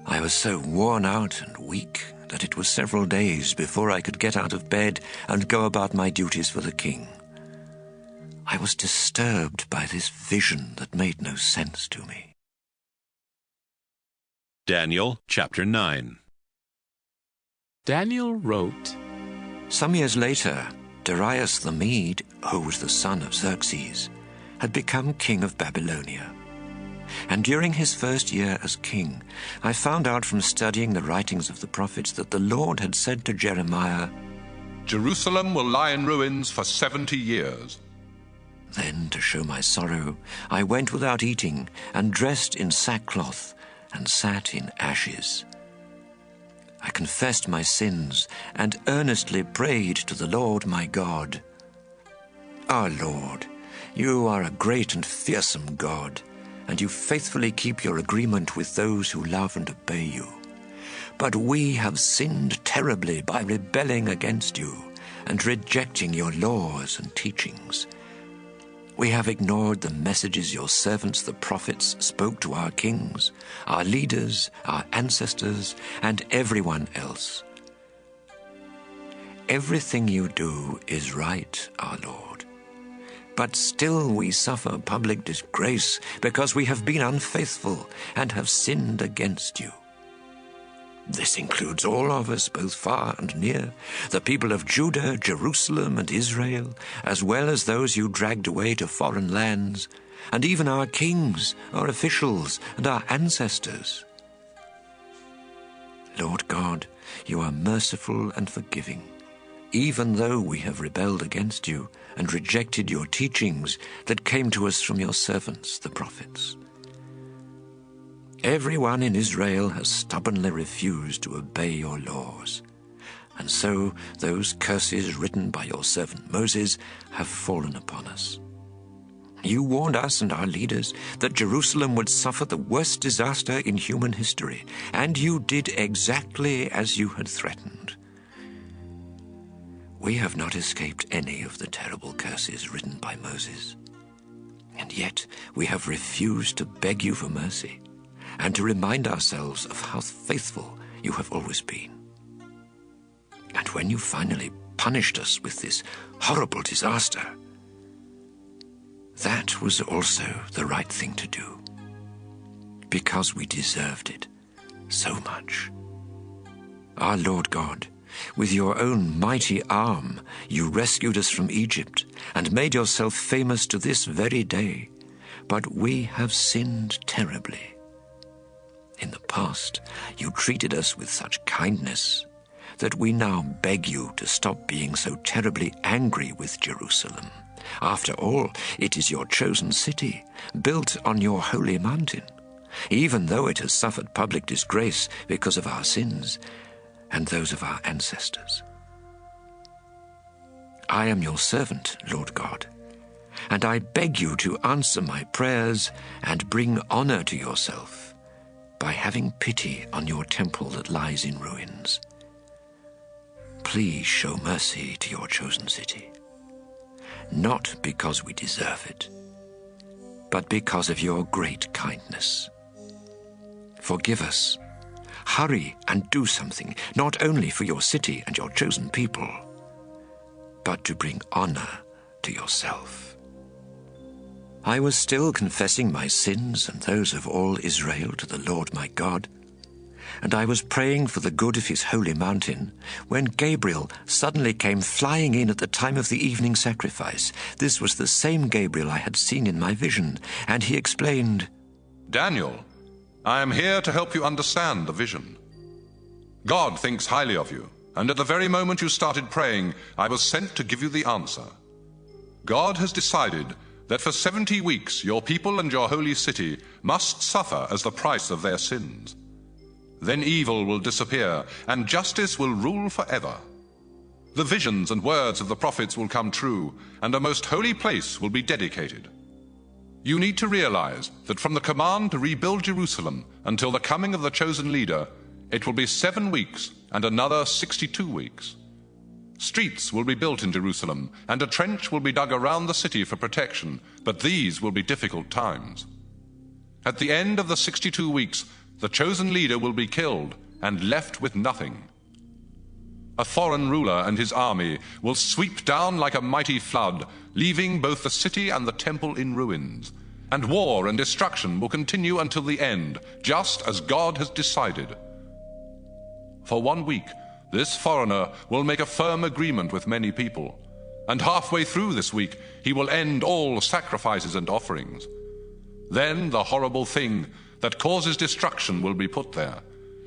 I was so worn out and weak that it was several days before I could get out of bed and go about my duties for the king. I was disturbed by this vision that made no sense to me. Daniel chapter 9. Daniel wrote, Some years later, Darius the Mede, who was the son of Xerxes, had become king of Babylonia. And during his first year as king, I found out from studying the writings of the prophets that the Lord had said to Jeremiah, "Jerusalem will lie in ruins for 70 years. Then, to show my sorrow, I went without eating and dressed in sackcloth and sat in ashes. I confessed my sins and earnestly prayed to the Lord my God. Our Lord, you are a great and fearsome God, and you faithfully keep your agreement with those who love and obey you. But we have sinned terribly by rebelling against you and rejecting your laws and teachings. We have ignored the messages your servants, the prophets, spoke to our kings, our leaders, our ancestors, and everyone else. Everything you do is right, our Lord. But still we suffer public disgrace because we have been unfaithful and have sinned against you. This includes all of us, both far and near, the people of Judah, Jerusalem, and Israel, as well as those you dragged away to foreign lands, and even our kings, our officials, and our ancestors. Lord God, you are merciful and forgiving, even though we have rebelled against you and rejected your teachings that came to us from your servants, the prophets. Everyone in Israel has stubbornly refused to obey your laws, and so those curses written by your servant Moses have fallen upon us. You warned us and our leaders that Jerusalem would suffer the worst disaster in human history, and you did exactly as you had threatened. We have not escaped any of the terrible curses written by Moses, and yet we have refused to beg you for mercy and to remind ourselves of how faithful you have always been. And when you finally punished us with this horrible disaster, that was also the right thing to do, because we deserved it so much. Our Lord God, with your own mighty arm, you rescued us from Egypt and made yourself famous to this very day, but we have sinned terribly. In the past, you treated us with such kindness that we now beg you to stop being so terribly angry with Jerusalem. After all, it is your chosen city, built on your holy mountain, even though it has suffered public disgrace because of our sins and those of our ancestors. I am your servant, Lord God, and I beg you to answer my prayers and bring honor to yourself by having pity on your temple that lies in ruins. Please show mercy to your chosen city, not because we deserve it, but because of your great kindness. Forgive us. Hurry and do something, not only for your city and your chosen people, but to bring honor to yourself. I was still confessing my sins and those of all Israel to the Lord my God, and I was praying for the good of his holy mountain when Gabriel suddenly came flying in at the time of the evening sacrifice. This was the same Gabriel I had seen in my vision, and he explained, Daniel, I am here to help you understand the vision. God thinks highly of you, and at the very moment you started praying, I was sent to give you the answer. God has decided that for 70 weeks your people and your holy city must suffer as the price of their sins. Then evil will disappear, and justice will rule forever. The visions and words of the prophets will come true, and a most holy place will be dedicated. You need to realize that from the command to rebuild Jerusalem until the coming of the chosen leader, it will be 7 weeks and another 62 weeks. Streets will be built in Jerusalem, and a trench will be dug around the city for protection, but these will be difficult times. At the end of the 62 weeks, the chosen leader will be killed and left with nothing. A foreign ruler and his army will sweep down like a mighty flood, leaving both the city and the temple in ruins. And war and destruction will continue until the end, just as God has decided. For 1 week, this foreigner will make a firm agreement with many people, and halfway through this week he will end all sacrifices and offerings. Then the horrible thing that causes destruction will be put there,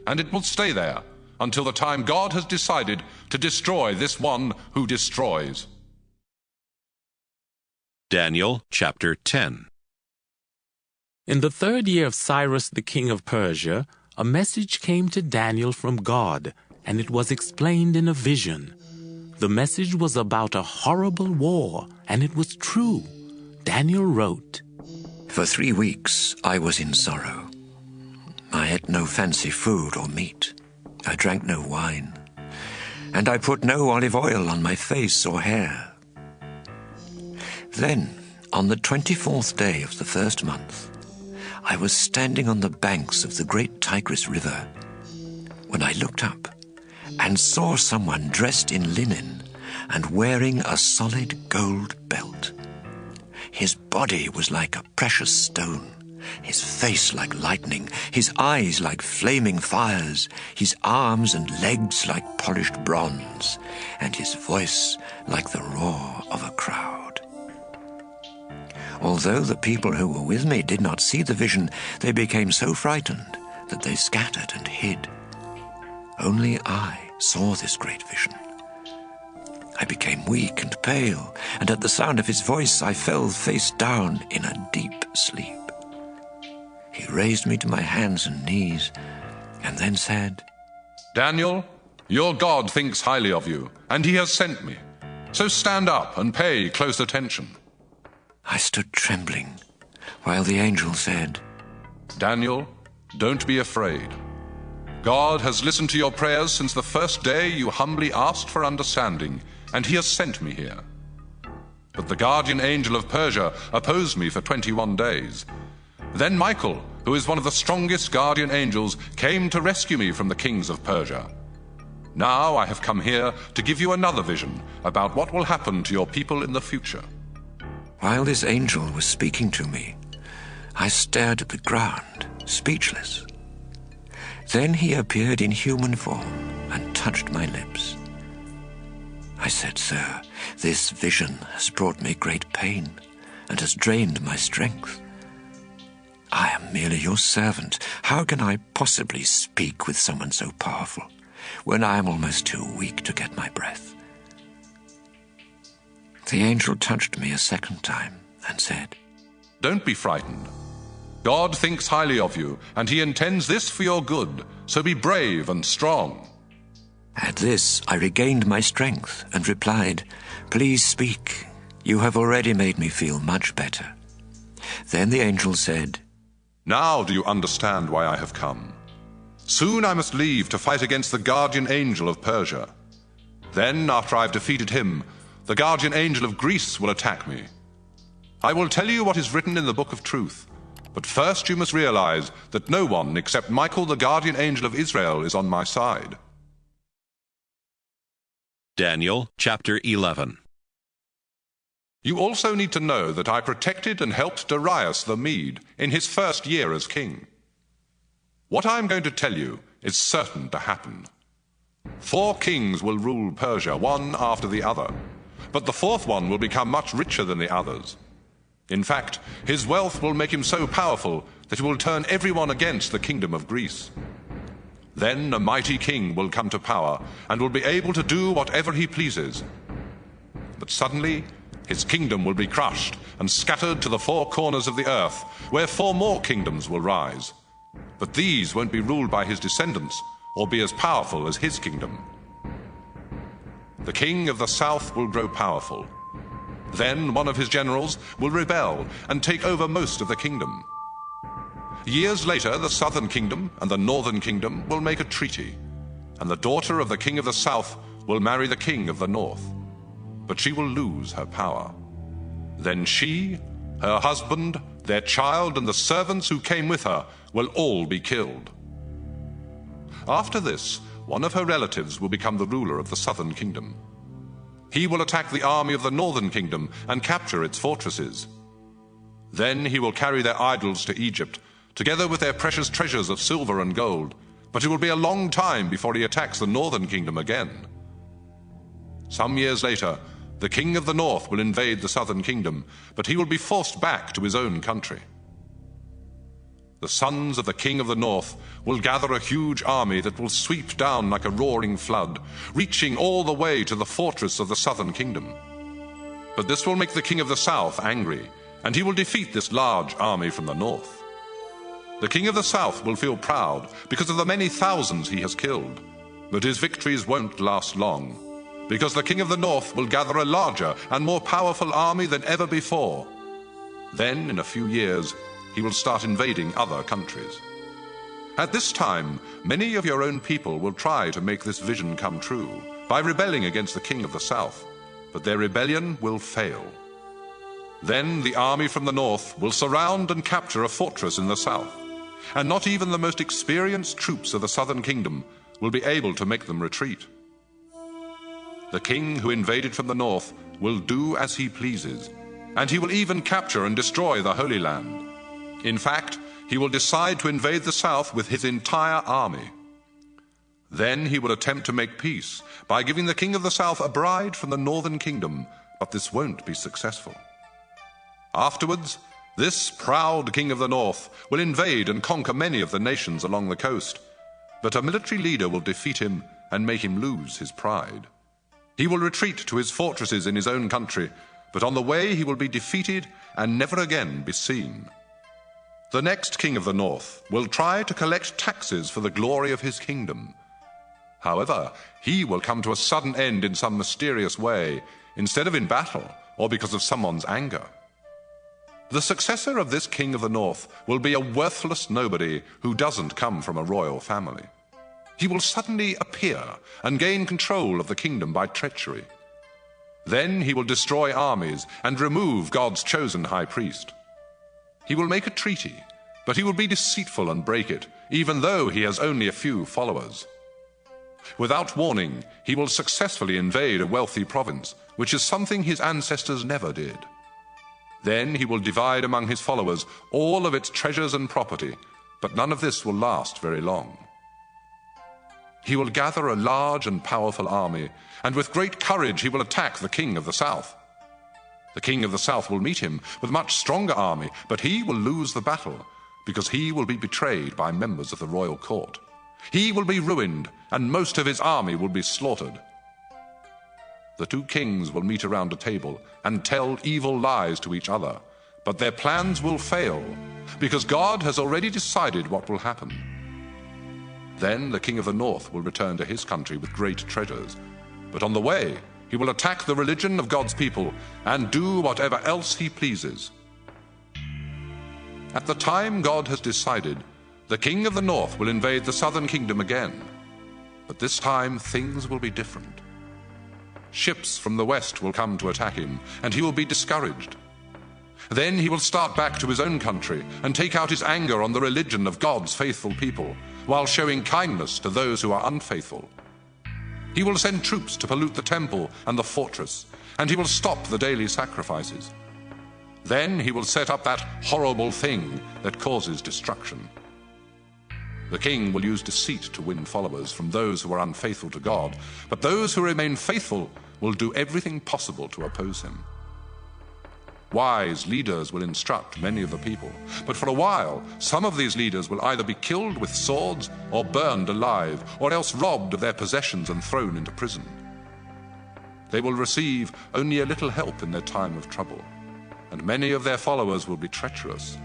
and it will stay there until the time God has decided to destroy this one who destroys. Daniel chapter 10. In the 3rd year of Cyrus the king of Persia, a message came to Daniel from God, and it was explained in a vision. The message was about a horrible war, and it was true. Daniel wrote, For 3 weeks I was in sorrow. I ate no fancy food or meat. I drank no wine. And I put no olive oil on my face or hair. Then, On the 24th day of the first month, I was standing on the banks of the great Tigris River when I looked up and saw someone dressed in linen and wearing a solid gold belt. His body was like a precious stone, his face like lightning, his eyes like flaming fires, his arms and legs like polished bronze, and his voice like the roar of a crowd. Although the people who were with me did not see the vision, they became so frightened that they scattered and hid. Only I saw this great vision. I became weak and pale, and at the sound of his voice I fell face down in a deep sleep. He raised me to my hands and knees, and then said, Daniel, your God thinks highly of you, and he has sent me. So stand up and pay close attention. I stood trembling, while the angel said, Daniel, don't be afraid. God has listened to your prayers since the first day you humbly asked for understanding, and he has sent me here. But the guardian angel of Persia opposed me for 21 days. Then Michael, who is one of the strongest guardian angels, came to rescue me from the kings of Persia. Now I have come here to give you another vision about what will happen to your people in the future. While this angel was speaking to me, I stared at the ground, speechless. Then he appeared in human form and touched my lips. I said, Sir, this vision has brought me great pain and has drained my strength. I am merely your servant. How can I possibly speak with someone so powerful when I am almost too weak to get my breath? The angel touched me a second time and said, Don't be frightened. God thinks highly of you, and he intends this for your good, so be brave and strong. At this, I regained my strength and replied, Please speak. You have already made me feel much better. Then the angel said, Now do you understand why I have come? Soon I must leave to fight against the guardian angel of Persia. Then, after I've defeated him, the guardian angel of Greece will attack me. I will tell you what is written in the Book of Truth, but first you must realize that no one except Michael, the guardian angel of Israel, is on my side. Daniel chapter 11. You also need to know that I protected and helped Darius the Mede in his first year as king. What I am going to tell you is certain to happen. 4 kings will rule Persia, one after the other, but the 4th one will become much richer than the others. In fact, his wealth will make him so powerful that he will turn everyone against the kingdom of Greece. Then a mighty king will come to power and will be able to do whatever he pleases. But suddenly, his kingdom will be crushed and scattered to the 4 corners of the earth, where 4 more kingdoms will rise. But these won't be ruled by his descendants or be as powerful as his kingdom. The king of the south will grow powerful. Then one of his generals will rebel and take over most of the kingdom. Years later, the southern kingdom and the northern kingdom will make a treaty, and the daughter of the king of the south will marry the king of the north. But she will lose her power. Then she, her husband, their child, and the servants who came with her will all be killed. After this, one of her relatives will become the ruler of the southern kingdom. He will attack the army of the northern kingdom and capture its fortresses. Then he will carry their idols to Egypt, together with their precious treasures of silver and gold, but it will be a long time before he attacks the northern kingdom again. Some years later, the king of the north will invade the southern kingdom, but he will be forced back to his own country. The sons of the king of the north will gather a huge army that will sweep down like a roaring flood, reaching all the way to the fortress of the southern kingdom. But this will make the king of the south angry, and he will defeat this large army from the north. The king of the south will feel proud because of the many thousands he has killed, but his victories won't last long, because the king of the north will gather a larger and more powerful army than ever before. Then, in a few years, he will start invading other countries. At this time, many of your own people will try to make this vision come true by rebelling against the king of the south, but their rebellion will fail. Then the army from the north will surround and capture a fortress in the south, and not even the most experienced troops of the southern kingdom will be able to make them retreat. The king who invaded from the north will do as he pleases, and he will even capture and destroy the Holy Land. In fact, he will decide to invade the south with his entire army. Then he will attempt to make peace by giving the king of the south a bride from the northern kingdom, but this won't be successful. Afterwards, this proud king of the north will invade and conquer many of the nations along the coast, but a military leader will defeat him and make him lose his pride. He will retreat to his fortresses in his own country, but on the way he will be defeated and never again be seen. The next king of the north will try to collect taxes for the glory of his kingdom. However, he will come to a sudden end in some mysterious way, instead of in battle or because of someone's anger. The successor of this king of the north will be a worthless nobody who doesn't come from a royal family. He will suddenly appear and gain control of the kingdom by treachery. Then he will destroy armies and remove God's chosen high priest. He will make a treaty, but he will be deceitful and break it, even though he has only a few followers. Without warning, he will successfully invade a wealthy province, which is something his ancestors never did. Then he will divide among his followers all of its treasures and property, but none of this will last very long. He will gather a large and powerful army, and with great courage he will attack the king of the south. The king of the south will meet him with a much stronger army, but he will lose the battle, because he will be betrayed by members of the royal court. He will be ruined, and most of his army will be slaughtered. The two kings will meet around a table and tell evil lies to each other, but their plans will fail, because God has already decided what will happen. Then the king of the north will return to his country with great treasures, but on the way he will attack the religion of God's people and do whatever else he pleases. At the time God has decided, the king of the north will invade the southern kingdom again, but this time things will be different. Ships from the west will come to attack him, and he will be discouraged. Then he will start back to his own country and take out his anger on the religion of God's faithful people, while showing kindness to those who are unfaithful. He will send troops to pollute the temple and the fortress, and he will stop the daily sacrifices. Then he will set up that horrible thing that causes destruction. The king will use deceit to win followers from those who are unfaithful to God, but those who remain faithful will do everything possible to oppose him. Wise leaders will instruct many of the people, but for a while, some of these leaders will either be killed with swords or burned alive, or else robbed of their possessions and thrown into prison. They will receive only a little help in their time of trouble, and many of their followers will be treacherous.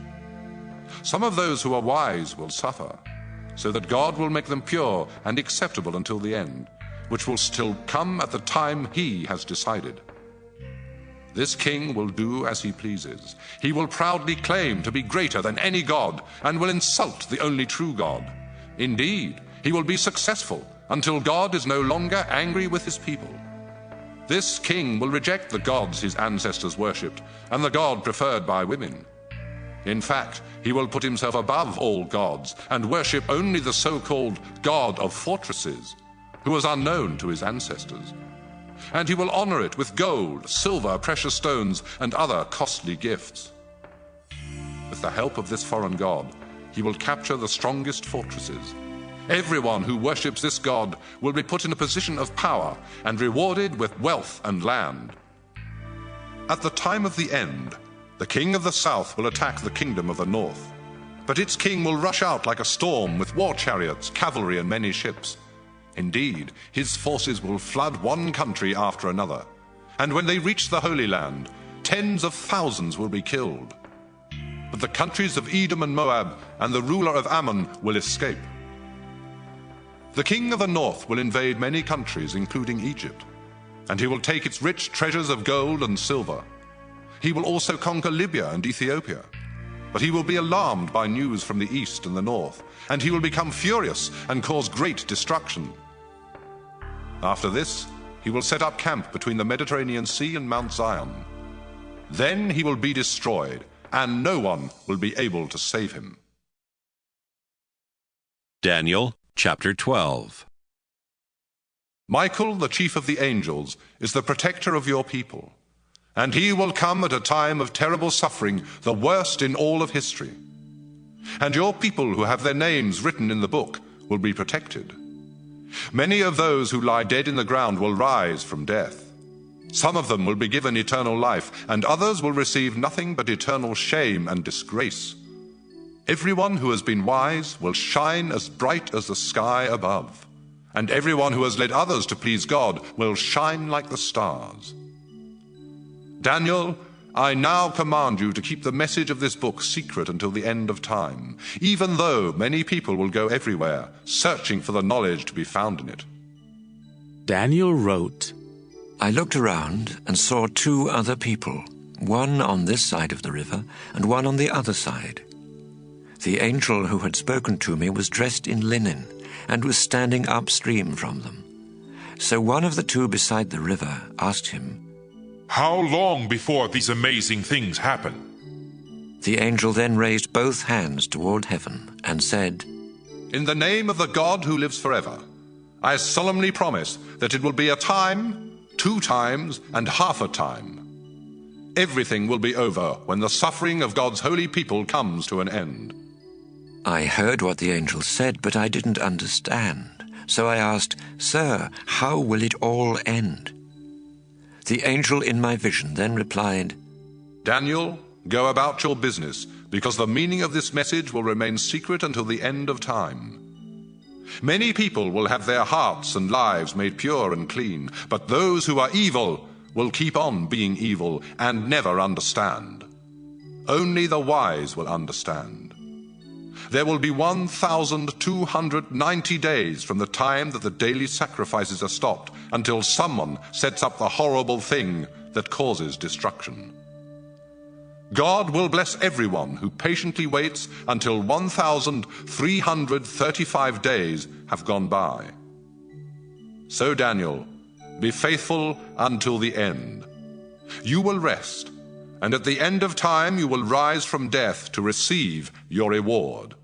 Some of those who are wise will suffer, so that God will make them pure and acceptable until the end, which will still come at the time he has decided. This king will do as he pleases. He will proudly claim to be greater than any god and will insult the only true God. Indeed, he will be successful until God is no longer angry with his people. This king will reject the gods his ancestors worshipped and the God preferred by women. In fact, he will put himself above all gods and worship only the so-called God of fortresses, who was unknown to his ancestors. And he will honor it with gold, silver, precious stones, and other costly gifts. With the help of this foreign god, he will capture the strongest fortresses. Everyone who worships this god will be put in a position of power and rewarded with wealth and land. At the time of the end, the king of the south will attack the kingdom of the north, but its king will rush out like a storm with war chariots, cavalry, and many ships. Indeed, his forces will flood one country after another, and when they reach the Holy Land, tens of thousands will be killed. But the countries of Edom and Moab and the ruler of Ammon will escape. The king of the north will invade many countries, including Egypt, and he will take its rich treasures of gold and silver. He will also conquer Libya and Ethiopia, but he will be alarmed by news from the east and the north, and he will become furious and cause great destruction. After this, he will set up camp between the Mediterranean Sea and Mount Zion. Then he will be destroyed, and no one will be able to save him. Daniel chapter 12. Michael, the chief of the angels, is the protector of your people, and he will come at a time of terrible suffering, the worst in all of history. And your people who have their names written in the book will be protected. Many of those who lie dead in the ground will rise from death. Some of them will be given eternal life, and others will receive nothing but eternal shame and disgrace. Everyone who has been wise will shine as bright as the sky above, and everyone who has led others to please God will shine like the stars. Daniel, I now command you to keep the message of this book secret until the end of time, even though many people will go everywhere, searching for the knowledge to be found in it. Daniel wrote, I looked around and saw two other people, one on this side of the river and one on the other side. The angel who had spoken to me was dressed in linen and was standing upstream from them. So one of the two beside the river asked him, How long before these amazing things happen? The angel then raised both hands toward heaven and said, In the name of the God who lives forever, I solemnly promise that it will be a time, 2 times, and half a time. Everything will be over when the suffering of God's holy people comes to an end. I heard what the angel said, but I didn't understand. So I asked, Sir, how will it all end? The angel in my vision then replied, Daniel, go about your business, because the meaning of this message will remain secret until the end of time. Many people will have their hearts and lives made pure and clean, but those who are evil will keep on being evil and never understand. Only the wise will understand. There will be 1,290 days from the time that the daily sacrifices are stopped until someone sets up the horrible thing that causes destruction. God will bless everyone who patiently waits until 1,335 days have gone by. So, Daniel, be faithful until the end. You will rest, and at the end of time you will rise from death to receive your reward.